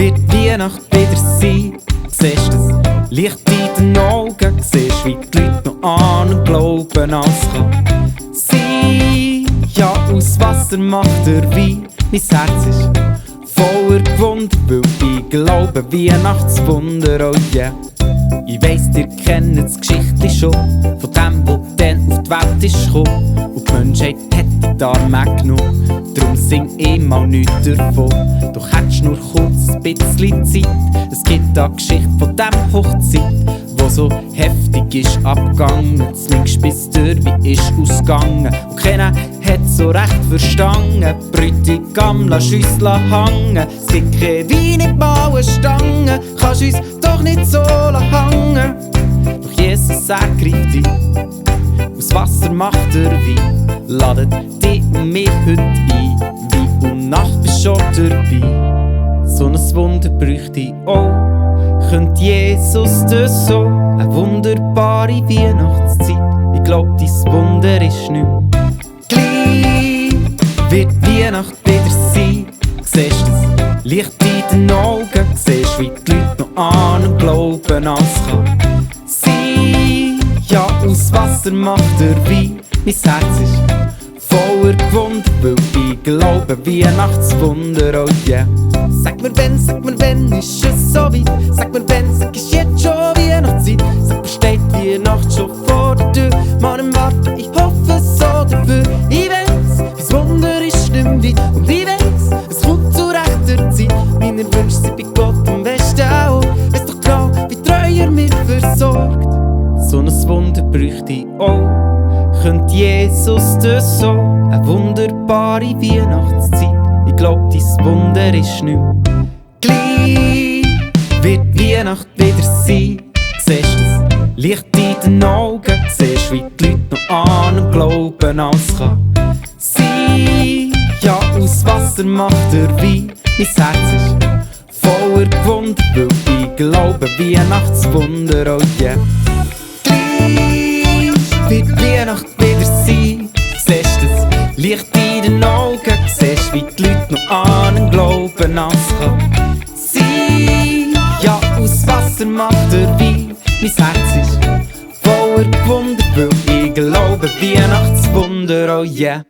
wird Weihnacht wieder sein. Siehst das Licht in den Augen, siehst wie die Leute noch an und glauben, alles kann sein. Ja, aus Wasser macht der Wein, mein Herz ist voller Gewunder, weil ich glaube, Weihnachtswunder, oh yeah. Ich weiss, ihr kennt das Geschichtli schon, von dem, wo dann auf die Welt ist gekommen. Und die Menschheit hat die Arme genommen, darum sing ich mal nichts davon. Doch hättest nur kurz ein bisschen Zeit, es gibt eine Geschichte von dem Hochzeit, wo so heftig ist abgegangen, zumindest bis der wie ist ausgegangen. Und keiner hat so recht verstanden, Bräutigam lass uns hängen. Es gibt keine Wein in Bauenstangen, kannst uns doch nicht so hängen. Doch Jesus ergreift dich, aus Wasser macht er Wein, ladet dich und mich heute ein, wie und Nacht bist schon dabei. So ein Wunder bräuchte ich auch, könnte Jesus das so, eine wunderbare Weihnachtszeit. Ich glaub, dein Wunder ist nicht mehr. Gleich wird Weihnacht wieder sein. Siehst das Licht in den Augen, siehst wie die Leute noch an und glauben, alles kann sein. Ja, aus Wasser macht der Wein, mein Herz ist voller Gewunder, weil ich glaube, Weihnachtswunder, oh yeah. Sag mir wenn ist es so weit? Sag mir wenn, sag ist jetzt schon Weihnachtszeit? Sag mir steht die Nacht schon vor der Tür? Mann, warte, ich hoffe so dafür. Ich weiss, das Wunder ist nicht mehr weit. Und ich weiss, es kommt zu rechter Zeit. Meine Wünsche sind bei Gott am besten auch. Weiss doch genau, wie treu er mich versorgt. So ein Wunder bräuchte ich auch, könnte Jesus das so, eine wunderbare Weihnachtszeit. Ich glaub, dein Wunder ist nicht mehr. Gleich wird Weihnacht wieder sein. Siehst das Licht in den Augen, siehst wie die Leute noch an und glauben, alles kann sein. Ja, aus Wasser macht der Wein, mein Herz ist voller Gewunder, weil ich glaube, Weihnachtswunder, oh yeah. Gleich wird Weihnacht wieder sein. Siehst das Licht in den Augen, siehst wie die Leute noch an und glauben, alles kann sein. Ja, aus Wasser macht der Wein, mein Herz ist voller Gewunder, weil ich glaube, Weihnachtswunder, oh yeah.